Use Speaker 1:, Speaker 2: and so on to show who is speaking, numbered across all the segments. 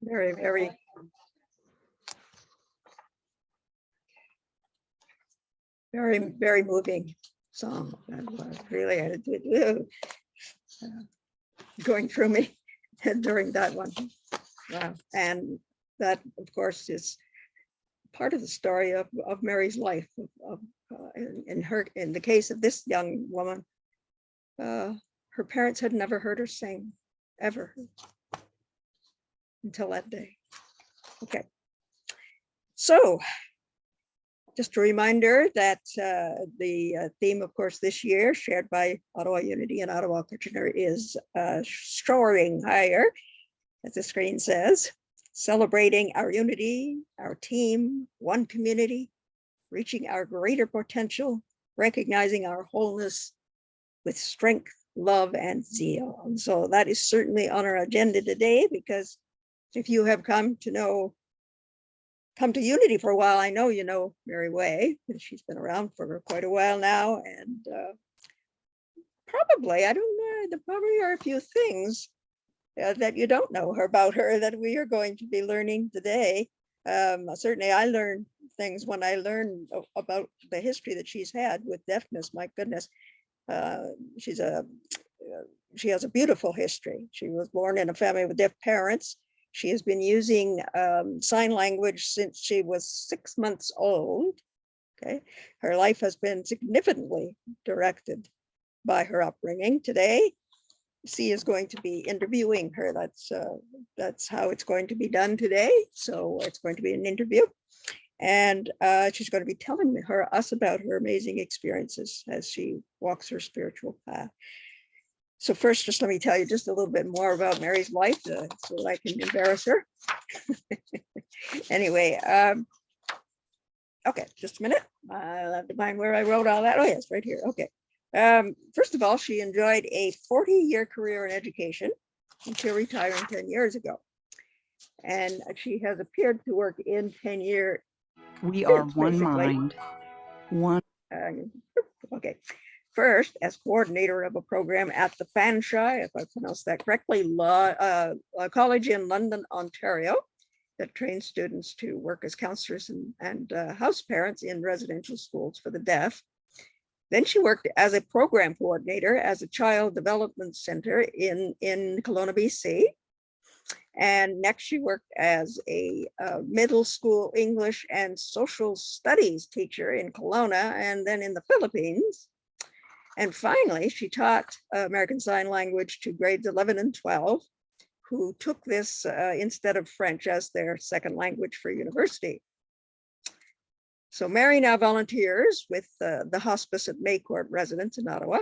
Speaker 1: Very, very. Very, very moving song. That was really going through me during that one. Wow. And that, of course, is part of the story of Mary's life. In the case of this young woman, her parents had never heard her sing, ever, until that day. Okay. So, just a reminder that the theme, of course, this year, shared by Ottawa Unity and Ottawa Kitchener, is soaring higher, as the screen says, celebrating our unity, our team, one community, reaching our greater potential, recognizing our wholeness with strength, love, and zeal. And so that is certainly on our agenda today, because if you have come to Unity for a while, I know you know Mary Way, because she's been around for quite a while now, and probably, I don't know, there probably are a few things that you don't know about her that we are going to be learning today. Certainly I learned things when I learned about the history that she's had with deafness. My goodness, she has a beautiful history. She was born in a family with deaf parents. She has been using sign language since she was 6 months old. Okay, her life has been significantly directed by her upbringing. Today, C is going to be interviewing her. That's how it's going to be done today. So it's going to be an interview, and she's going to be telling us about her amazing experiences as she walks her spiritual path. So first, just let me tell you just a little bit more about Mary's life, so I can embarrass her. Anyway, okay, just a minute. I'll have to find where I wrote all that. Oh yes, right here. Okay. First of all, she enjoyed a 40-year career in education until retiring 10 years ago. And she has appeared to work in 10-year.
Speaker 2: We are one mind. One.
Speaker 1: Okay. First, as coordinator of a program at the Fanshawe, if I pronounced that correctly, a college in London, Ontario, that trains students to work as counselors and house parents in residential schools for the deaf. Then she worked as a program coordinator as a child development center in Kelowna, BC. And next she worked as a middle school English and social studies teacher in Kelowna and then in the Philippines. And finally, she taught American Sign Language to grades 11 and 12, who took this instead of French as their second language for university. So Mary now volunteers with the hospice at Maycourt residents in Ottawa.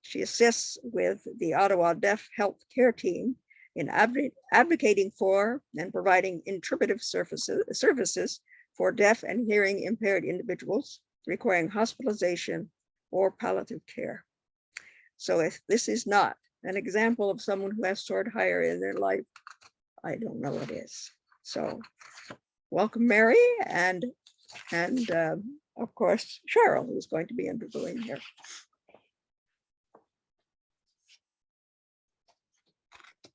Speaker 1: She assists with the Ottawa Deaf Health Care Team in advocating for and providing interpretive services for deaf and hearing impaired individuals requiring hospitalization or palliative care. So if this is not an example of someone who has soared higher in their life, I don't know what is. So welcome, Mary, and of course, Cheryl, who's going to be interviewing here.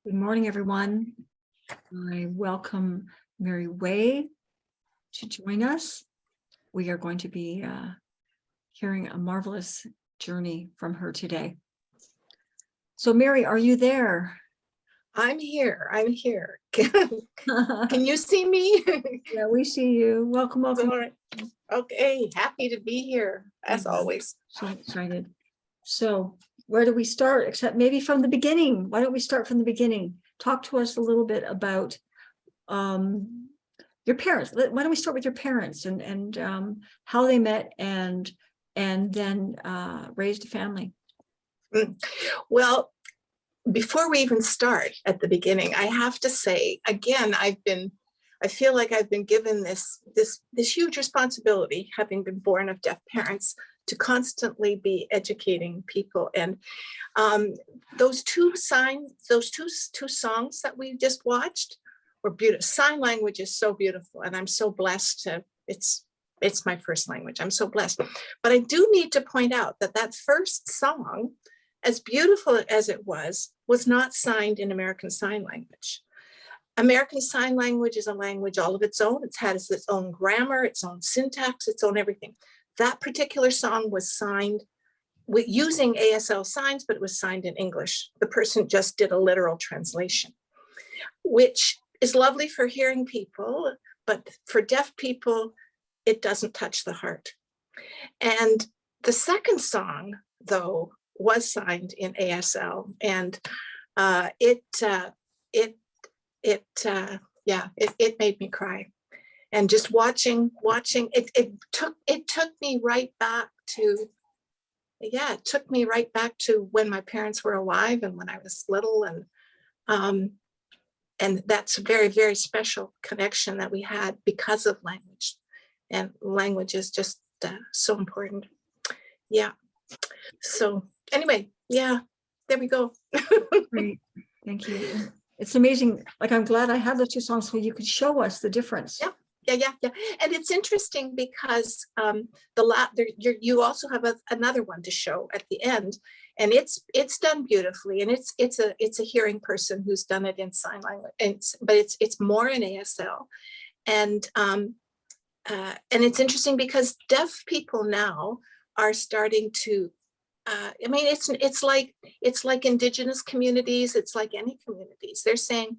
Speaker 3: Good morning, everyone. I welcome Mary Way to join us. We are going to be hearing a marvelous journey from her today. So Mary, are you there?
Speaker 4: I'm here. I'm here. Can you see me?
Speaker 3: Yeah, we see you. Welcome, welcome.
Speaker 4: All right. Okay, happy to be here as always.
Speaker 3: So excited. So where do we start? Except maybe from the beginning. Why don't we start from the beginning? Talk to us a little bit about your parents. Why don't we start with your parents and how they met and then raised a family?
Speaker 4: Well, before we even start at the beginning, I have to say again, I feel like I've been given this huge responsibility, having been born of deaf parents, to constantly be educating people. And those two songs that we just watched were beautiful. Sign language is so beautiful, and I'm so blessed to. It's my first language. I'm so blessed. But I do need to point out that first song, as beautiful as it was not signed in American Sign Language. American Sign Language is a language all of its own. It has its own grammar, its own syntax, its own everything. That particular song was signed using ASL signs, but it was signed in English. The person just did a literal translation, which is lovely for hearing people, but for deaf people, it doesn't touch the heart. And the second song, though, was signed in ASL, and it made me cry. And just watching it took me right back to, it took me right back to when my parents were alive and when I was little, and that's a very, very special connection that we had because of language. And language is just so important. Yeah. So anyway, yeah, there we go.
Speaker 3: Great, thank you. It's amazing. Like, I'm glad I have those two songs so you could show us the difference.
Speaker 4: Yeah. And it's interesting because you also have another one to show at the end, and it's done beautifully, and it's a hearing person who's done it in sign language, but it's more in ASL, and it's interesting because deaf people now are starting to. I mean, it's like Indigenous communities. It's like any communities. They're saying,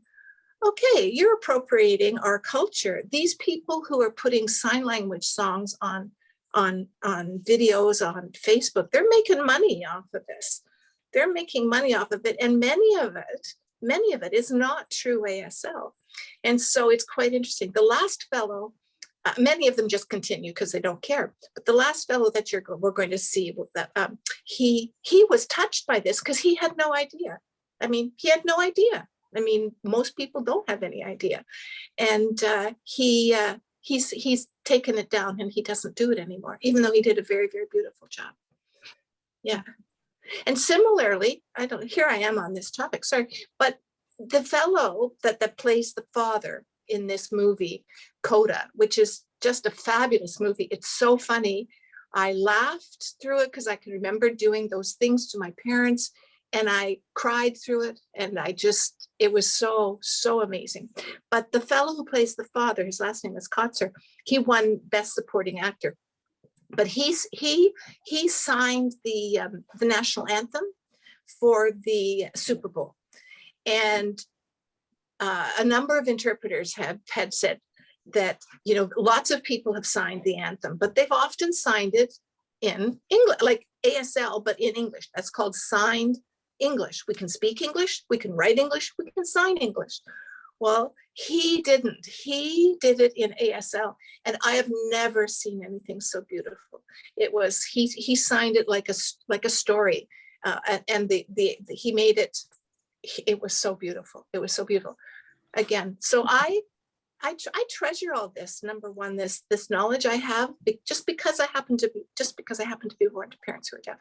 Speaker 4: okay, you're appropriating our culture. These people who are putting sign language songs on videos on Facebook, they're making money off of this. They're making money off of it, and many of it is not true ASL. And so it's quite interesting. The last fellow, many of them just continue because they don't care. But the last fellow that we're going to see, that he was touched by this because he had no idea. I mean, he had no idea. I mean, most people don't have any idea, and he's taken it down, and he doesn't do it anymore, even though he did a very, very beautiful job. Yeah, and similarly, here I am on this topic. Sorry, but the fellow that plays the father in this movie, CODA, which is just a fabulous movie. It's so funny. I laughed through it because I can remember doing those things to my parents. And I cried through it, and it was so, so amazing. But the fellow who plays the father, his last name is Kotzer, he won Best Supporting Actor. But he signed the national anthem for the Super Bowl. And a number of interpreters had said that, lots of people have signed the anthem, but they've often signed it in English, like ASL, but in English. That's called signed English. We can speak English, we can write English, we can sign English. Well, he didn't. He did it in ASL, and I have never seen anything so beautiful. It was he signed it like a story, and he made it. It was so beautiful. It was so beautiful. Again, so I treasure all this. Number one, this knowledge I have just because I happen to be born to parents who are deaf,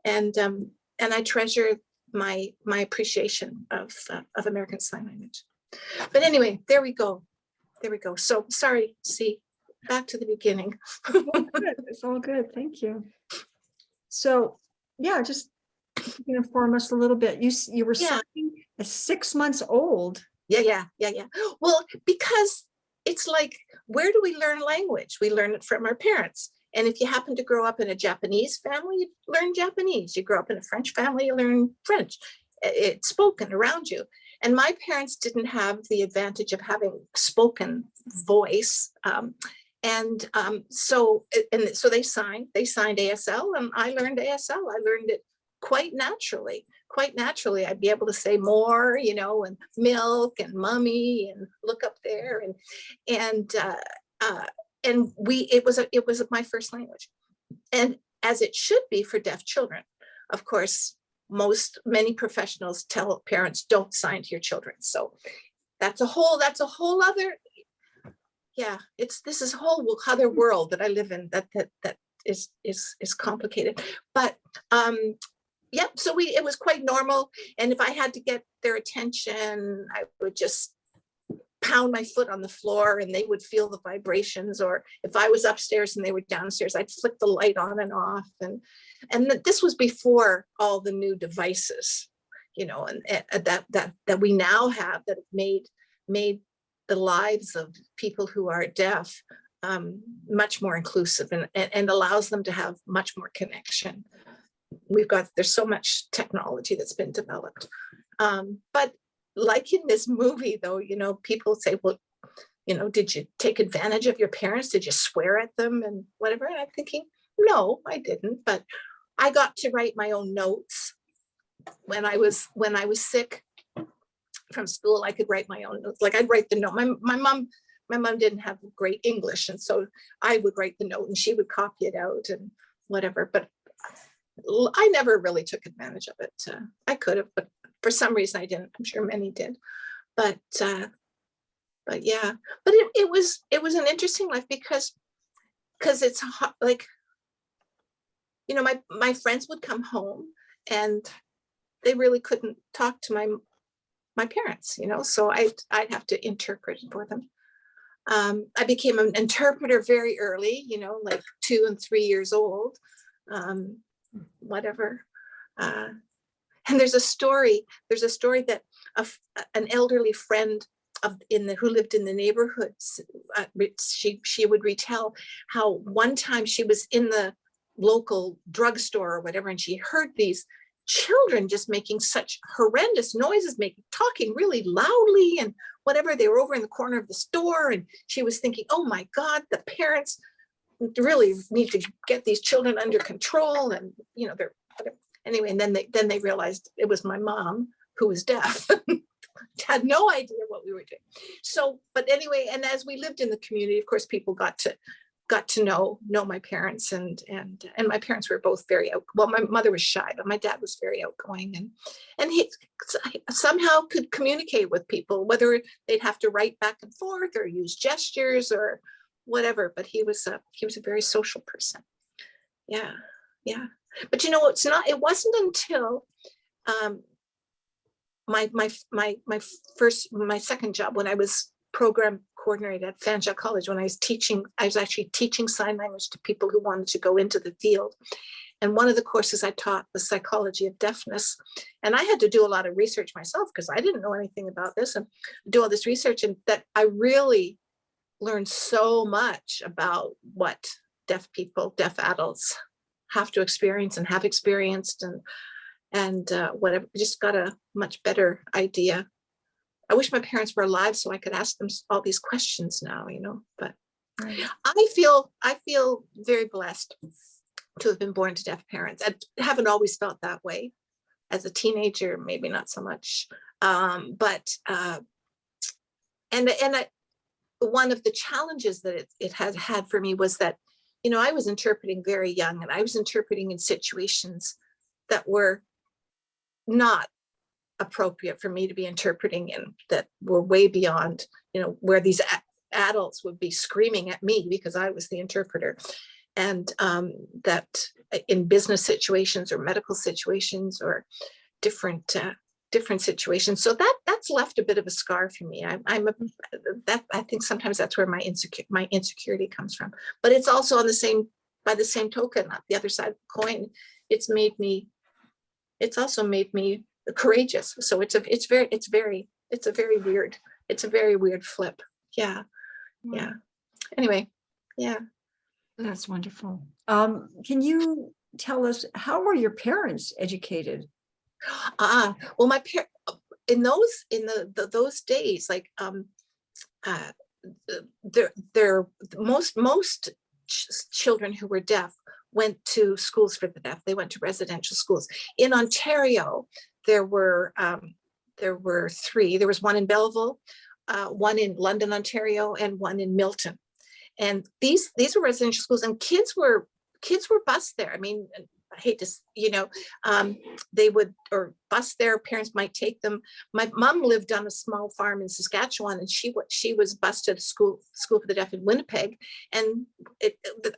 Speaker 4: and I treasure my appreciation of American Sign Language. But anyway, there we go. So sorry, see, back to the beginning.
Speaker 3: It's all good. Thank you. So yeah, just inform us a little bit. You were signing at 6 months old.
Speaker 4: Yeah. Well, because it's like, where do we learn language? We learn it from our parents. And if you happen to grow up in a Japanese family, you learn Japanese. You grow up in a French family, you learn French. It's spoken around you. And my parents didn't have the advantage of having spoken voice. So they signed ASL, and I learned ASL. I learned it quite naturally. I'd be able to say more, and milk and mummy and look up there, it was my first language, and as it should be for deaf children. Of course, many professionals tell parents, don't sign to your children. So that's a whole other, this is a whole other world that I live in that is complicated. But so it was quite normal. And if I had to get their attention, I would just pound my foot on the floor and they would feel the vibrations. Or if I was upstairs and they were downstairs, I'd flick the light on and off. And this was before all the new devices, and that we now have that have made made the lives of people who are deaf much more inclusive and allows them to have much more connection. There's so much technology that's been developed. But like in this movie, though, people say, well, did you take advantage of your parents? Did you swear at them and whatever? And I'm thinking, no, I didn't. But I got to write my own notes when I was sick from school. I could write my own notes. Like I'd write the note. My mom didn't have great English, and so I would write the note, and she would copy it out and whatever. But I never really took advantage of it. I could have, but for some reason I didn't. I'm sure many did. But yeah, but it was an interesting life because it's like, my friends would come home and they really couldn't talk to my parents, so I'd have to interpret for them. I became an interpreter very early, like 2 and 3 years old, whatever. And there's a story that an elderly friend who lived in the neighborhood, she would retell how one time she was in the local drugstore or whatever, and she heard these children just making such horrendous noises, talking really loudly and whatever. They were over in the corner of the store, and she was thinking, oh my God, the parents really need to get these children under control. And they're anyway. And then they realized it was my mom, who was deaf. Had no idea what we were doing. So, but anyway, and as we lived in the community, of course, people got to know my parents, and my parents were both very well, my mother was shy, but my dad was very outgoing, and he somehow could communicate with people, whether they'd have to write back and forth or use gestures or whatever. But he was a very social person. Yeah. But it wasn't until my second job, when I was program coordinator at Fanshawe College, when I was actually teaching sign language to people who wanted to go into the field. And one of the courses I taught was psychology of deafness. And I had to do a lot of research myself because I didn't know anything about this, and do all this research. And that I really learned so much about what deaf adults have to experience and have experienced, and whatever. Just got a much better idea. I wish my parents were alive so I could ask them all these questions now, but right. I feel very blessed to have been born to deaf parents. I haven't always felt that way. As a teenager, maybe not so much. But one of the challenges that it has had for me was that, I was interpreting very young, and I was interpreting in situations that were not appropriate for me to be interpreting in, that were way beyond, where these adults would be screaming at me because I was the interpreter. And that in business situations or medical situations or different situations. So that's left a bit of a scar for me. I think sometimes that's where my insecurity comes from. But it's also by the same token, the other side of the coin, it's also made me courageous. So it's a very weird flip. Yeah. Anyway, yeah.
Speaker 3: That's wonderful. Can you tell us, how were your parents educated?
Speaker 4: Well, my parents in those days, like most children who were deaf went to schools for the deaf. They went to residential schools. In Ontario, there were 3. There was one in Belleville, one in London, Ontario, and one in Milton. And these were residential schools, and kids were bused there. I mean, I hate to, they would, or bus their parents might take them. My mom lived on a small farm in Saskatchewan, and she was bused to the school for the deaf in Winnipeg. And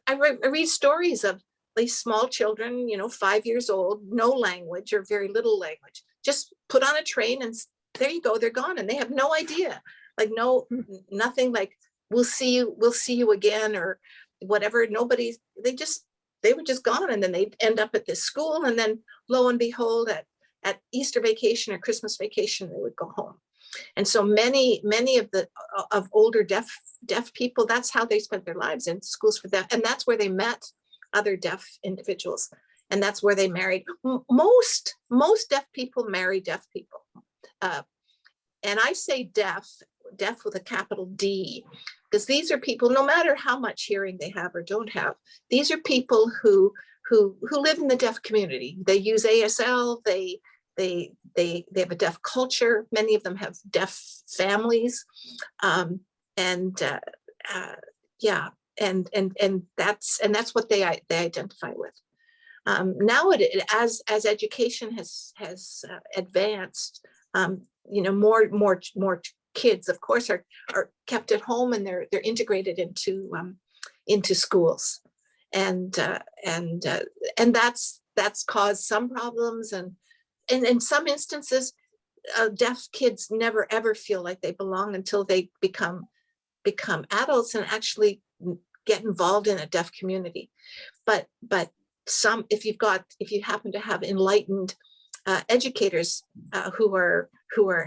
Speaker 4: I read stories of these small children, 5 years old, no language or very little language, just put on a train, and there you go, they're gone, and they have no idea, like nothing like we'll see you again or whatever. They were just gone, and then they'd end up at this school, and then lo and behold, at Easter vacation or Christmas vacation, they would go home. And so many of older deaf people, that's how they spent their lives, in schools for deaf, and that's where they met other deaf individuals, and that's where they married. Most deaf people marry deaf people, and I say deaf with a capital D, because these are people, no matter how much hearing they have or don't have, these are people who live in the deaf community. They use ASL. They have a deaf culture. Many of them have deaf families, yeah, and that's what they identify with. Nowadays, as education has advanced, more kids, of course, are kept at home, and they're integrated into schools, and that's caused some problems, and in some instances, deaf kids never ever feel like they belong until they become adults and actually get involved in a deaf community. But if you happen to have enlightened educators who are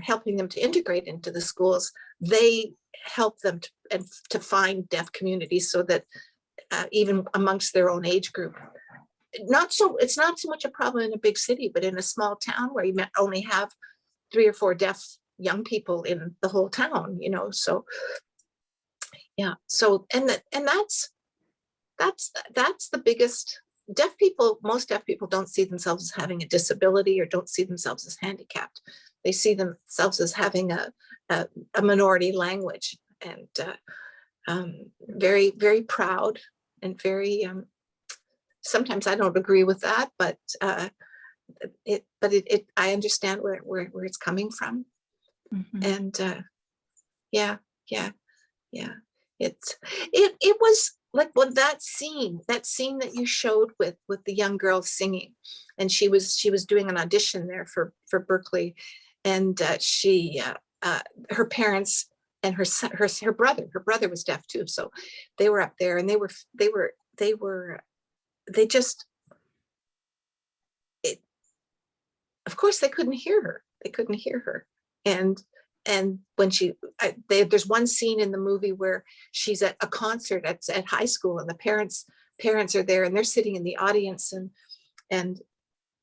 Speaker 4: helping them to integrate into the schools, they help them to find deaf communities, so that even amongst their own age group, it's not so much a problem in a big city, but in a small town where you only have 3 or 4 deaf young people in the whole town, so yeah. So that's the biggest. Most deaf people don't see themselves as having a disability, or don't see themselves as handicapped. They see themselves as having a minority language, and very, very proud, and very, sometimes I don't agree with that, but I understand where it's coming from.
Speaker 3: Mhm.
Speaker 4: And yeah. It was like, when that scene that you showed with the young girl singing, and she was doing an audition there for Berkeley, and her parents and her brother was deaf too, so they were up there, and they just, of course they couldn't hear her, and when there's one scene in the movie where she's at a concert at high school, and the parents are there, and they're sitting in the audience, and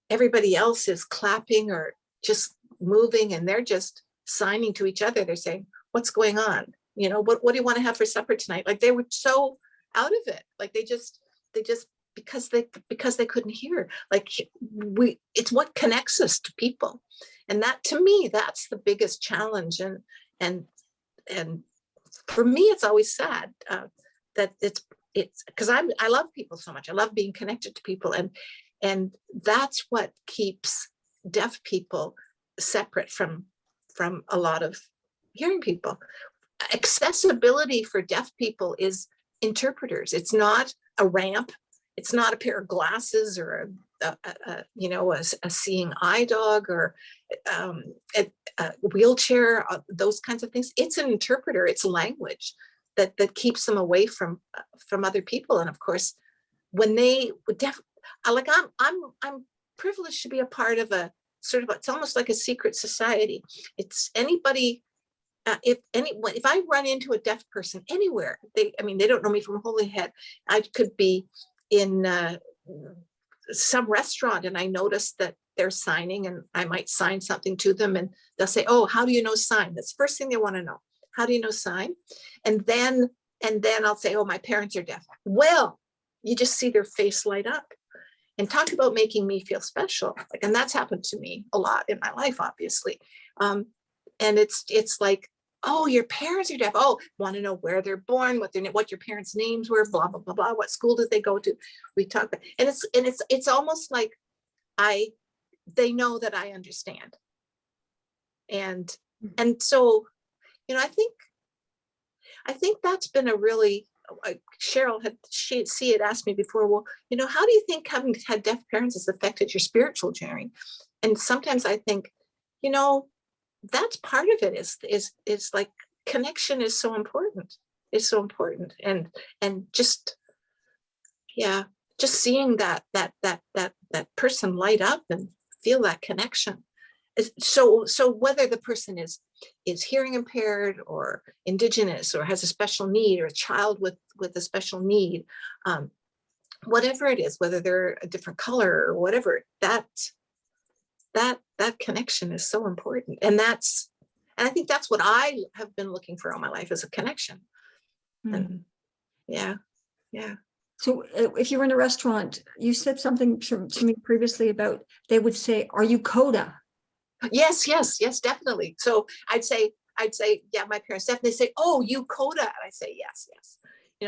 Speaker 4: everybody else is clapping or just moving, and they're just signing to each other. They're saying, "What's going on? What do you want to have for supper tonight?" Like, they were so out of it. Like, they just because they couldn't hear. Like, it's what connects us to people. And that, to me, that's the biggest challenge. And for me, it's always sad that it's because I love people so much. I love being connected to people, and that's what keeps deaf people separate from a lot of hearing people. Accessibility for deaf people is interpreters. It's not a ramp. It's not a pair of glasses, or a seeing eye dog, or a wheelchair, those kinds of things. It's an interpreter. It's language that keeps them away from other people. And of course, when I'm privileged to be a part of a sort of, it's almost like a secret society. It's anybody. If I run into a deaf person anywhere, they don't know me from Holyhead. I could be in some restaurant, and I notice that they're signing, and I might sign something to them, and they'll say, "Oh, how do you know sign?" That's the first thing they want to know. How do you know sign? And then I'll say, "Oh, my parents are deaf." Well, you just see their face light up, and talk about making me feel special. And that's happened to me a lot in my life, obviously. And it's like, "Oh, your parents are deaf. Oh, want to know where they're born, what your parents' names were, blah blah blah blah. What school did they go to?" We talk about, and it's almost like they know that I understand, and so I think that's been a really, Cheryl had asked me before, well, how do you think having had deaf parents has affected your spiritual journey? And sometimes I think, that's part of it, is like, connection is so important. It's so important. And just seeing that person light up and feel that connection. So whether the person is hearing impaired or indigenous or has a special need, or a child with a special need, whatever it is, whether they're a different color or whatever, that connection is so important. And I think that's what I have been looking for all my life, is a connection. And yeah.
Speaker 3: So if you were in a restaurant, you said something to me previously about, they would say, "Are you CODA?"
Speaker 4: Yes, definitely. So I'd say, yeah, my parents definitely say, "Oh, you CODA." And I say, yes.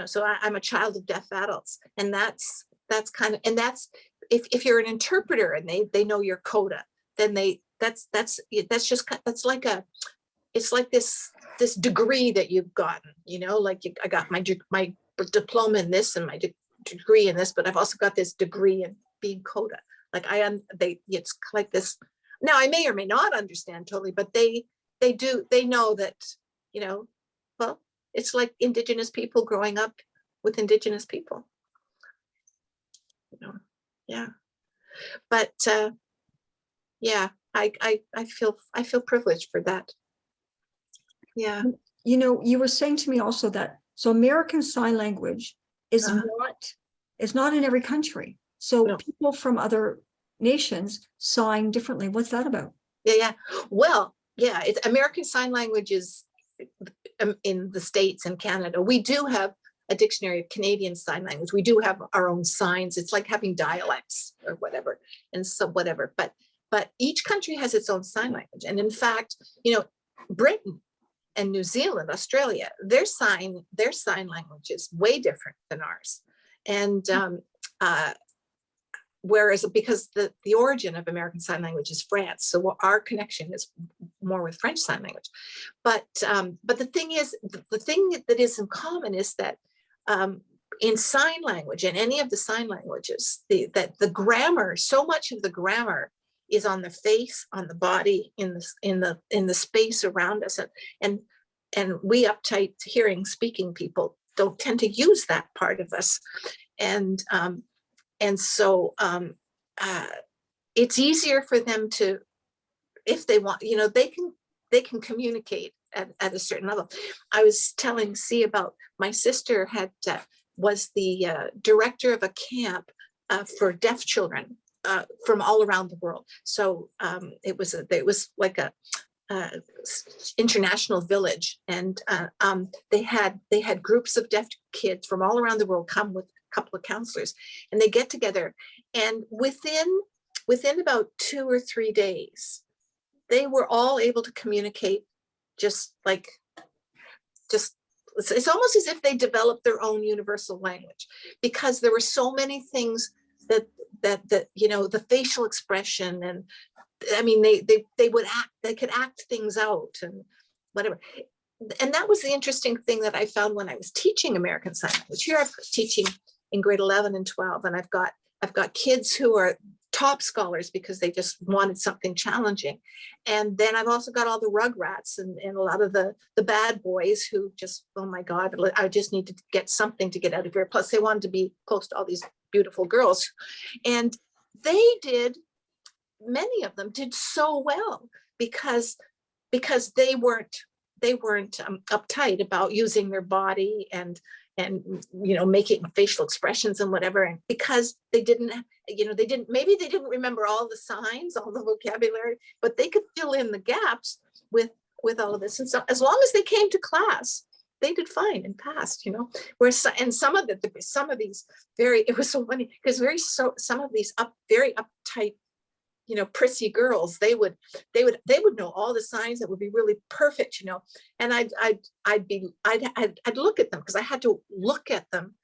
Speaker 4: So I'm a child of deaf adults. And that's kind of, and that's, if you're an interpreter and they know you're CODA, then that's like it's like this degree that you've gotten, like I got my diploma in this and my degree in this, but I've also got this degree in being CODA. Like it's like this. Now I may or may not understand totally, but they know that, well, it's like Indigenous people growing up with Indigenous people. Yeah. But yeah, I feel privileged for that. Yeah.
Speaker 3: You were saying to me also that, so American Sign Language is not in every country. So
Speaker 4: No.
Speaker 3: people from other nations sign differently. What's that about?
Speaker 4: Yeah. Well, yeah, it's American Sign Language is in the States and Canada. We do have a dictionary of Canadian Sign Language. We do have our own signs. It's like having dialects or whatever, and so whatever. But each country has its own sign language. And in fact, Britain and New Zealand, Australia, their sign language is way different than ours. And whereas, because the origin of American Sign Language is France, so our connection is more with French Sign Language. But the thing is, the thing that is in common is that in sign language, and any of the sign languages, the grammar, so much of the grammar is on the face, on the body, in the space around us, and we uptight hearing, speaking people don't tend to use that part of us, and so it's easier for them to, if they want, they can communicate at a certain level. I was telling C about my sister was the director of a camp for deaf children from all around the world. So it was like a international village, and they had groups of deaf kids from all around the world come with a couple of counselors, and they get together, and within about 2 or 3 days, they were all able to communicate. It's almost as if they developed their own universal language, because there were so many things that the facial expression, and I mean, they could act things out and whatever. And that was the interesting thing that I found when I was teaching American Sign Language. Here I'm teaching in grade 11 and 12, and I've got kids who are top scholars because they just wanted something challenging. And then I've also got all the rugrats and a lot of the bad boys who just, oh my God, I just need to get something to get out of here. Plus they wanted to be close to all these beautiful girls. And many of them did so well because they weren't uptight about using their body and making facial expressions and whatever, and because they didn't remember all the signs, all the vocabulary, but they could fill in the gaps with all of this. And so as long as they came to class, they did fine and passed, whereas, and some of these it was so funny because some of these very uptight, prissy girls, they would know all the signs that would be really perfect, and I'd look at them because I had to look at them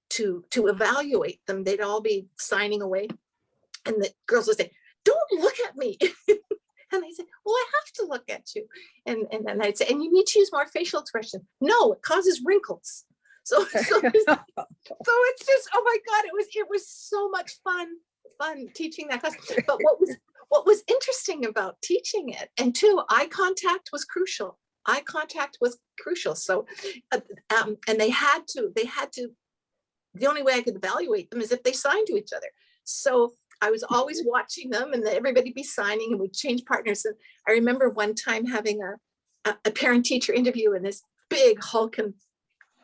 Speaker 4: to evaluate them. They'd all be signing away, and the girls would say, "Don't look at me." And I said, "Well, I have to look at you." And then I'd say, "And you need to use more facial expression." "No, it causes wrinkles." So it's just, oh my God, it was so much fun teaching that class. But what was interesting about teaching it, and two, eye contact was crucial. So and they had to, the only way I could evaluate them is if they signed to each other. So I was always watching them, and everybody be signing, and we'd change partners. And I remember one time having a parent-teacher interview, and this big hulking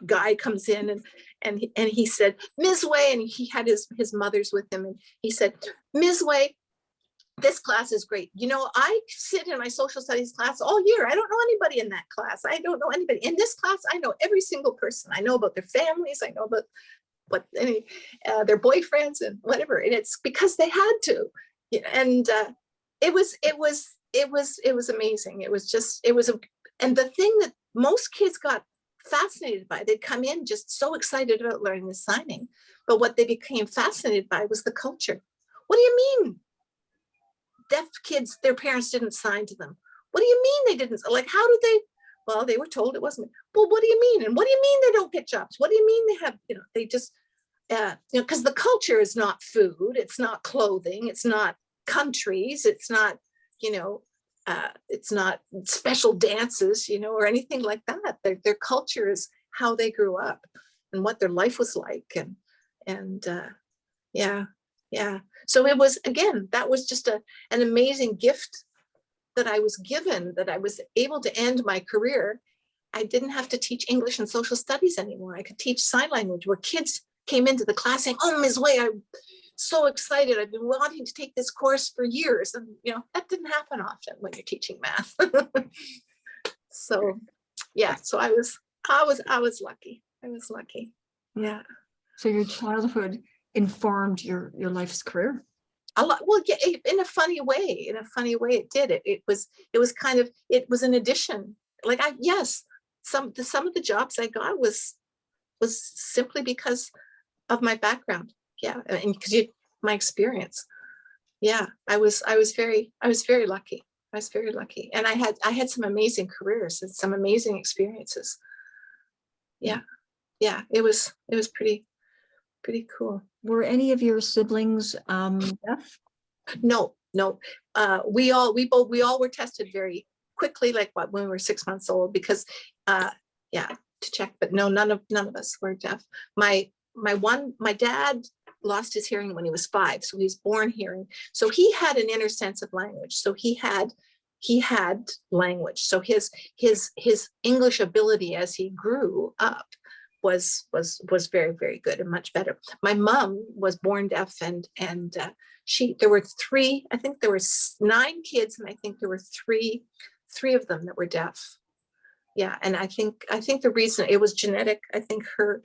Speaker 4: guy comes in, and he said, Ms. Way, and he had his mothers with him, and he said, Ms. Way, this class is great. You know, I sit in my social studies class all year. I don't know anybody in that class. I don't know anybody in this class. I know every single person. I know about their families. I know about their boyfriends and whatever. And it's because they had to. And it was amazing. And the thing that most kids got fascinated by, they'd come in just so excited about learning the signing, but what they became fascinated by was the culture. What do you mean? Deaf kids, their parents didn't sign to them. What do you mean they didn't? Like, how did they? Well, they were told it wasn't. Well, what do you mean? And what do you mean they don't get jobs? What do you mean they have, they just, because the culture is not food, it's not clothing, it's not countries, it's not, it's not special dances, or anything like that. Their culture is how they grew up and what their life was like. And yeah. So it was, again, that was just an amazing gift that I was given, that I was able to end my career. I didn't have to teach English and social studies anymore. I could teach sign language, where kids came into the class saying, oh, Ms. Way, I'm so excited. I've been wanting to take this course for years. And, that didn't happen often when you're teaching math. So, yeah, so I was lucky. I was lucky. Yeah.
Speaker 3: So your childhood informed your life's career?
Speaker 4: A lot. Well, yeah, in a funny way. In a funny way, it did. It was an addition. Like some of the jobs I got was simply because of my background. Yeah, and because my experience. Yeah, I was very lucky. I was very lucky, and I had some amazing careers and some amazing experiences. Yeah, it was pretty cool.
Speaker 3: Were any of your siblings deaf?
Speaker 4: No. We all were tested very quickly, like when we were 6 months old, because to check. But no, none of us were deaf. My dad lost his hearing when he was 5, so he was born hearing. So he had an inner sense of language. So he had language. So his English ability as he grew up was very, very good and much better. My mom was born deaf, and there were 3, I think there were 9 kids, and I think there were three of them that were deaf. Yeah, and I think the reason, it was genetic. I think her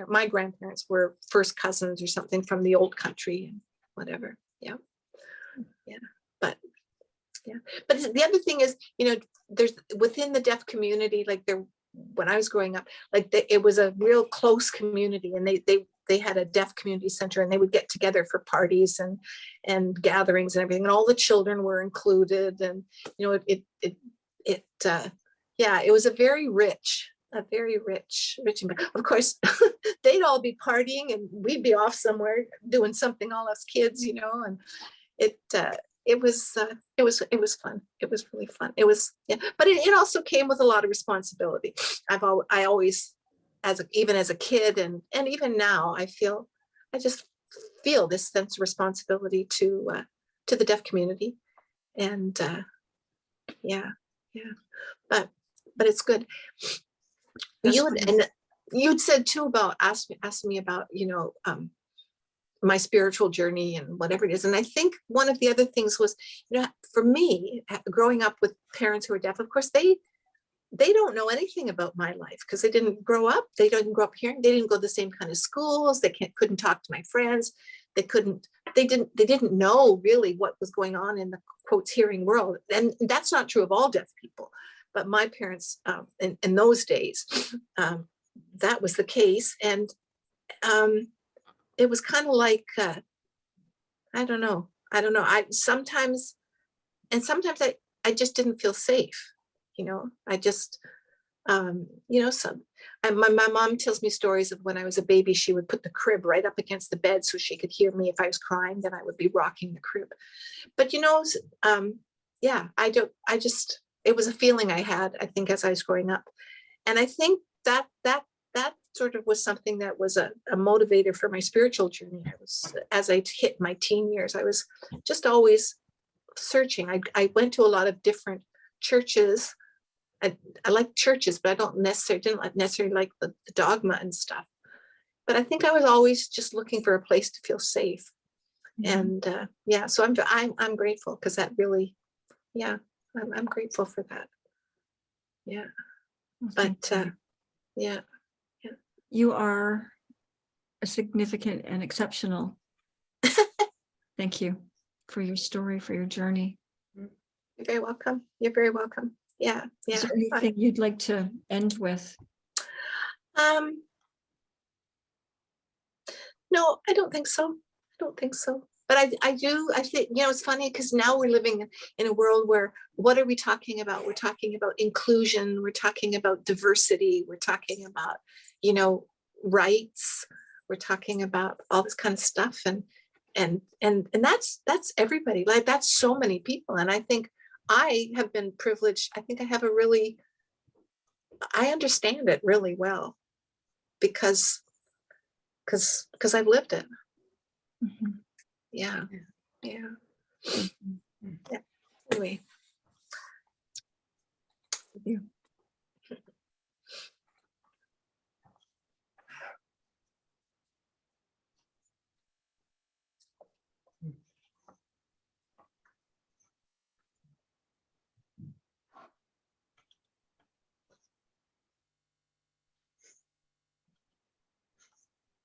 Speaker 4: my grandparents were first cousins or something from the old country and whatever. Yeah. But the other thing is, there's within the deaf community, like when I was growing up, it was a real close community, and they had a deaf community center, and they would get together for parties and gatherings and everything, and all the children were included, and it was a very rich, of course. They'd all be partying, and we'd be off somewhere doing something, all us kids, and it was fun. It was really fun. It was, yeah, but it also came with a lot of responsibility. I always, even as a kid, and even now, I just feel this sense of responsibility to the deaf community, and but it's good. You'd said too about asking me about my spiritual journey and whatever it is. And I think one of the other things was, for me, growing up with parents who are deaf, of course, they don't know anything about my life because they didn't grow up. They didn't grow up hearing. They didn't go to the same kind of schools. They couldn't talk to my friends. They didn't know really what was going on in the quotes hearing world. And that's not true of all deaf people. But my parents, in those days, that was the case. And it was kind of like, I don't know. Sometimes I just didn't feel safe. I just, my mom tells me stories of when I was a baby. She would put the crib right up against the bed so she could hear me. If I was crying, then I would be rocking the crib. But it was a feeling I had, I think, as I was growing up. And I think that sort of was something that was a motivator for my spiritual journey. As I hit my teen years, I was just always searching. I went to a lot of different churches. I like churches, but I didn't necessarily like the dogma and stuff. But I think I was always just looking for a place to feel safe. And yeah, so I'm grateful, because that really, yeah, I'm grateful for that. Yeah. But yeah.
Speaker 3: You are a significant and exceptional. Thank you for your story, for your journey.
Speaker 4: You're very welcome. You're very welcome. Yeah.
Speaker 3: Is there anything you'd like to end with?
Speaker 4: No, I don't think so. I don't think so. But I think, it's funny, because now we're living in a world where, what are we talking about? We're talking about inclusion. We're talking about diversity. We're talking about, rights. We're talking about all this kind of stuff. And that's everybody. Like, that's so many people. And I think I have been privileged. I think I have I understand it really well, because I've lived it.
Speaker 3: Mhm.
Speaker 4: Yeah.
Speaker 3: Mhm.
Speaker 4: Anyway.
Speaker 3: Thank you.